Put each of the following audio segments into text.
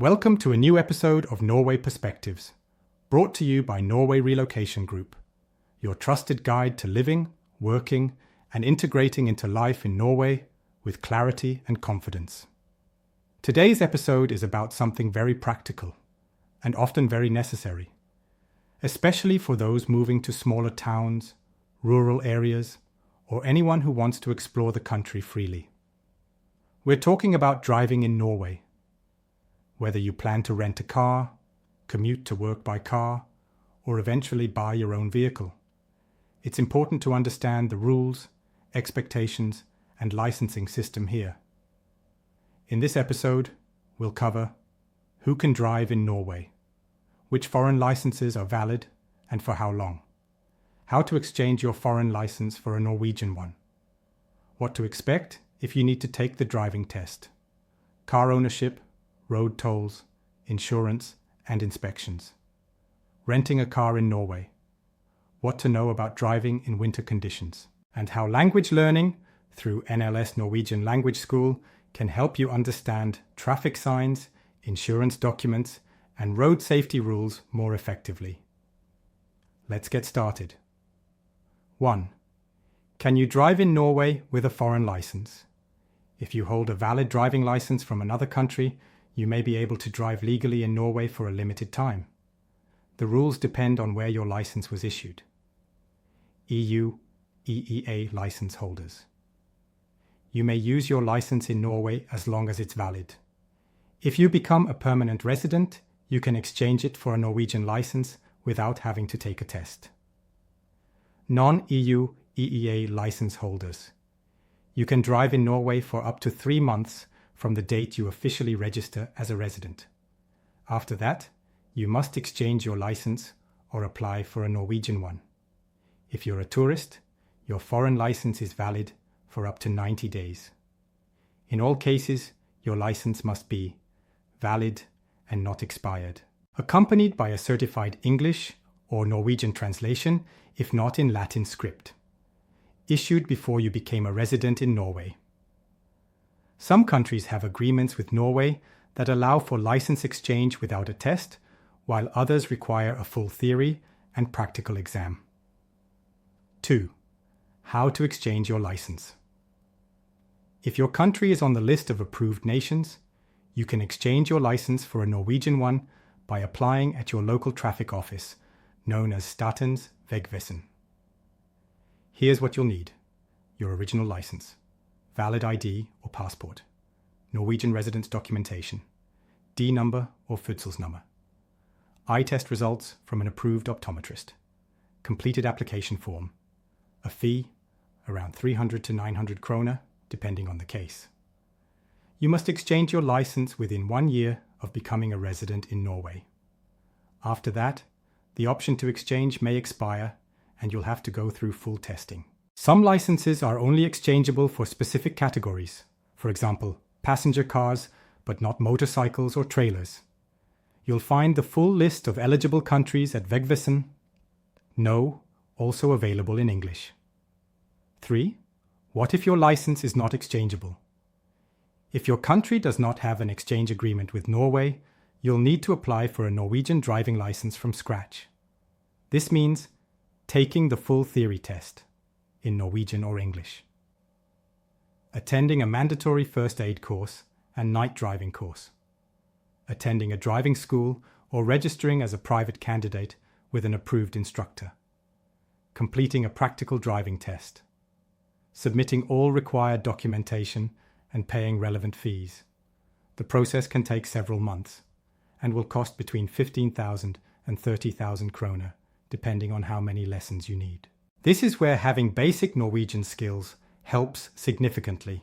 Welcome to a new episode of Norway Perspectives, brought to you by Norway Relocation Group, your trusted guide to living, working, and integrating into life in Norway with clarity and confidence. Today's episode is about something very practical and often very necessary, especially for those moving to smaller towns, rural areas, or anyone who wants to explore the country freely. We're talking about driving in Norway. Whether you plan to rent a car, commute to work by car, or eventually buy your own vehicle, it's important to understand the rules, expectations, and licensing system here. In this episode, we'll cover who can drive in Norway, which foreign licenses are valid and for how long, how to exchange your foreign license for a Norwegian one, what to expect if you need to take the driving test, car ownership, road tolls, insurance, and inspections. Renting a car in Norway. What to know about driving in winter conditions. And how language learning through NLS Norwegian Language School can help you understand traffic signs, insurance documents, and road safety rules more effectively. Let's get started. 1. Can you drive in Norway with a foreign license? If you hold a valid driving license from another country, you may be able to drive legally in Norway for a limited time. The rules depend on where your license was issued. EU, EEA license holders. You may use your license in Norway as long as it's valid. If you become a permanent resident, you can exchange it for a Norwegian license without having to take a test. Non-EU, EEA license holders. You can drive in Norway for up to 3 months from the date you officially register as a resident. After that, you must exchange your license or apply for a Norwegian one. If you're a tourist, your foreign license is valid for up to 90 days. In all cases, your license must be valid and not expired, accompanied by a certified English or Norwegian translation, if not in Latin script, issued before you became a resident in Norway. Some countries have agreements with Norway that allow for license exchange without a test, while others require a full theory and practical exam. 2. How to exchange your license. If your country is on the list of approved nations, you can exchange your license for a Norwegian one by applying at your local traffic office, known as Statens vegvesen. Here's what you'll need: your original license, valid ID or passport, Norwegian residence documentation, D number or fødselsnummer, eye test results from an approved optometrist, completed application form, a fee around 300 to 900 kroner, depending on the case. You must exchange your license within 1 year of becoming a resident in Norway. After that, the option to exchange may expire and you'll have to go through full testing. Some licenses are only exchangeable for specific categories, for example, passenger cars, but not motorcycles or trailers. You'll find the full list of eligible countries at Vegvesen. No, also available in English. 3. What if your license is not exchangeable? If your country does not have an exchange agreement with Norway, you'll need to apply for a Norwegian driving license from scratch. This means taking the full theory test in Norwegian or English, attending a mandatory first aid course and night driving course, attending a driving school or registering as a private candidate with an approved instructor, completing a practical driving test, submitting all required documentation and paying relevant fees. The process can take several months and will cost between 15,000 and 30,000 kroner, depending on how many lessons you need. This is where having basic Norwegian skills helps significantly.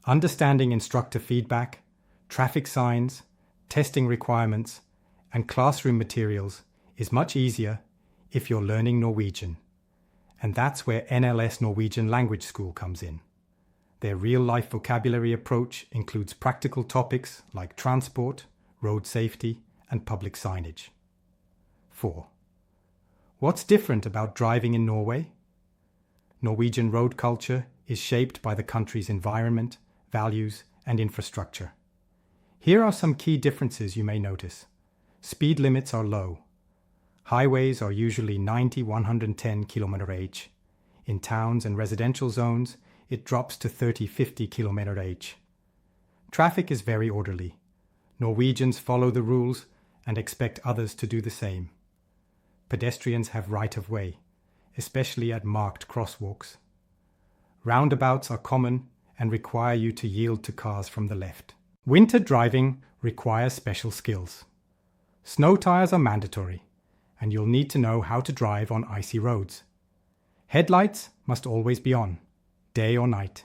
Understanding instructor feedback, traffic signs, testing requirements, and classroom materials is much easier if you're learning Norwegian. And that's where NLS Norwegian Language School comes in. Their real-life vocabulary approach includes practical topics like transport, road safety, and public signage. 4. What's different about driving in Norway? Norwegian road culture is shaped by the country's environment, values, and infrastructure. Here are some key differences you may notice. Speed limits are low. Highways are usually 90-110 km/h. In towns and residential zones, it drops to 30-50 km/h. Traffic is very orderly. Norwegians follow the rules and expect others to do the same. Pedestrians have right of way, especially at marked crosswalks. Roundabouts are common and require you to yield to cars from the left. Winter driving requires special skills. Snow tires are mandatory, and you'll need to know how to drive on icy roads. Headlights must always be on, day or night.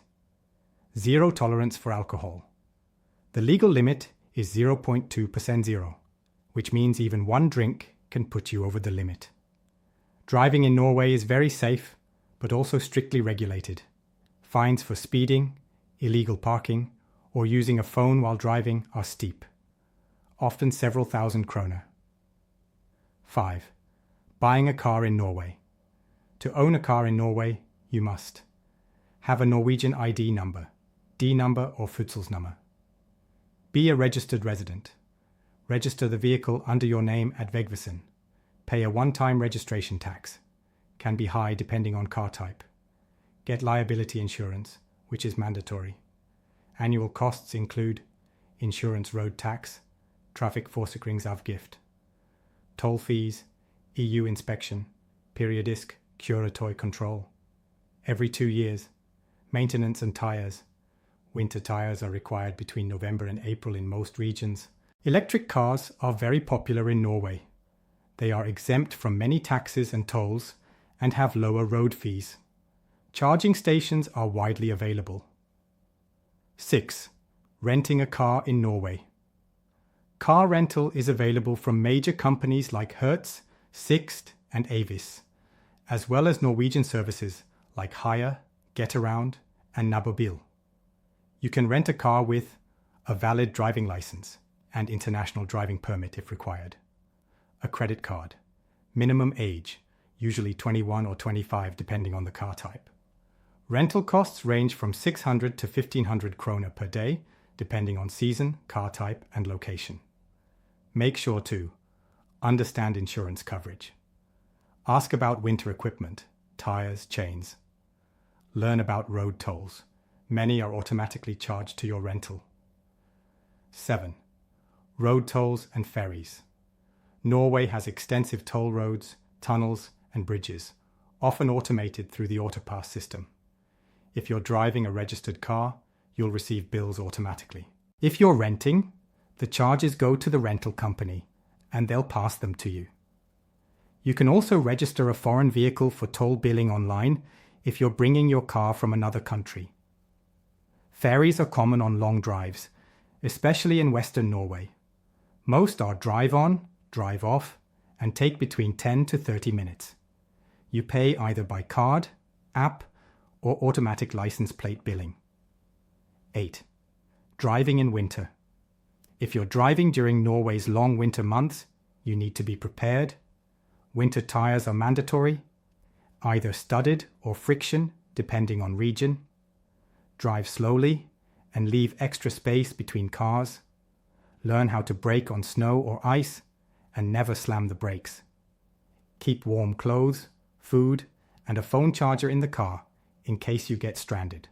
Zero tolerance for alcohol. The legal limit is 0.2% zero, which means even one drink can put you over the limit. Driving in Norway is very safe, but also strictly regulated. Fines for speeding, illegal parking, or using a phone while driving are steep, often several thousand kroner. 5. Buying a car in Norway. To own a car in Norway, you must have a Norwegian ID number, D number or fødselsnummer. Be a registered resident. Register the vehicle under your name at Vegvesen. Pay a one-time registration tax. Can be high depending on car type. Get liability insurance, which is mandatory. Annual costs include insurance road tax, trafikkforsikringsavgift, toll fees, EU inspection, periodisk kjøretøy control. Every 2 years, maintenance and tires. Winter tires are required between November and April in most regions. Electric cars are very popular in Norway. They are exempt from many taxes and tolls and have lower road fees. Charging stations are widely available. 6. Renting a car in Norway. Car rental is available from major companies like Hertz, Sixt and Avis, as well as Norwegian services like Hire, Getaround and Nabobil. You can rent a car with a valid driving license and international driving permit if required. A credit card. Minimum age, usually 21 or 25 depending on the car type. Rental costs range from 600 to 1500 kroner per day, depending on season, car type and location. Make sure to understand insurance coverage. Ask about winter equipment, tires, chains. Learn about road tolls. Many are automatically charged to your rental. 7. Road tolls and ferries. Norway has extensive toll roads, tunnels and bridges, often automated through the AutoPass system. If you're driving a registered car, you'll receive bills automatically. If you're renting, the charges go to the rental company and they'll pass them to you. You can also register a foreign vehicle for toll billing online if you're bringing your car from another country. Ferries are common on long drives, especially in Western Norway. Most are drive on, drive off, and take between 10 to 30 minutes. You pay either by card, app, or automatic license plate billing. 8. Driving in winter. If you're driving during Norway's long winter months, you need to be prepared. Winter tires are mandatory, either studded or friction, depending on region. Drive slowly and leave extra space between cars. Learn how to brake on snow or ice and never slam the brakes. Keep warm clothes, food, and a phone charger in the car in case you get stranded.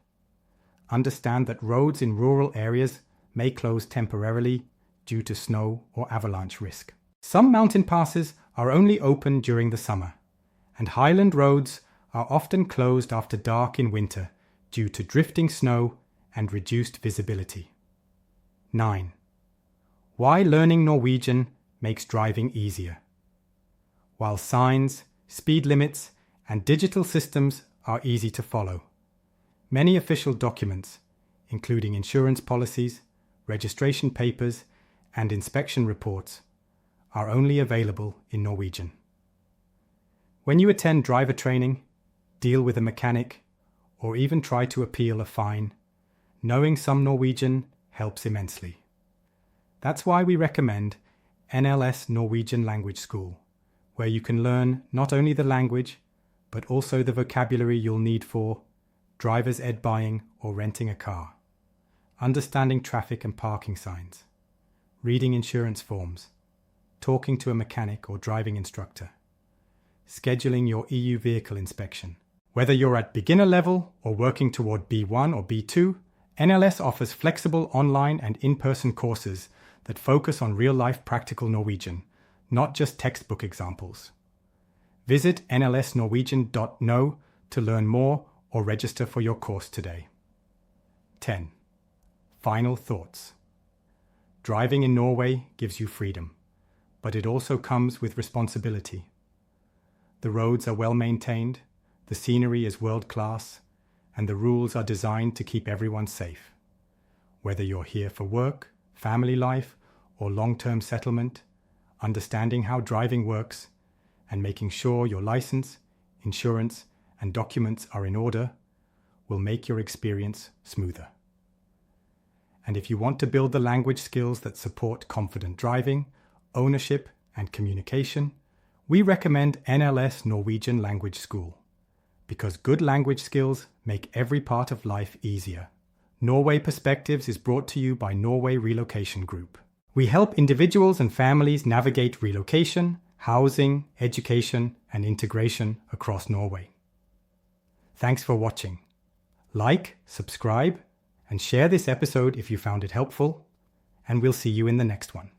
Understand that roads in rural areas may close temporarily due to snow or avalanche risk. Some mountain passes are only open during the summer, and highland roads are often closed after dark in winter due to drifting snow and reduced visibility. 9. Why learning Norwegian makes driving easier. While signs, speed limits, and digital systems are easy to follow, many official documents, including insurance policies, registration papers, and inspection reports, are only available in Norwegian. When you attend driver training, deal with a mechanic, or even try to appeal a fine, knowing some Norwegian helps immensely. That's why we recommend NLS Norwegian Language School, where you can learn not only the language, but also the vocabulary you'll need for driver's ed buying or renting a car, understanding traffic and parking signs, reading insurance forms, talking to a mechanic or driving instructor, scheduling your EU vehicle inspection. Whether you're at beginner level or working toward B1 or B2, NLS offers flexible online and in-person courses that focus on real-life practical Norwegian, not just textbook examples. Visit nlsnorwegian.no to learn more or register for your course today. 10. Final thoughts. Driving in Norway gives you freedom, but it also comes with responsibility. The roads are well maintained, the scenery is world-class, and the rules are designed to keep everyone safe. Whether you're here for work, family life, or long-term settlement, understanding how driving works and making sure your license, insurance, and documents are in order will make your experience smoother. And if you want to build the language skills that support confident driving, ownership, and communication, we recommend NLS Norwegian Language School, because good language skills make every part of life easier. Norway Perspectives is brought to you by Norway Relocation Group. We help individuals and families navigate relocation, housing, education, and integration across Norway. Thanks for watching. Like, subscribe, and share this episode if you found it helpful, and we'll see you in the next one.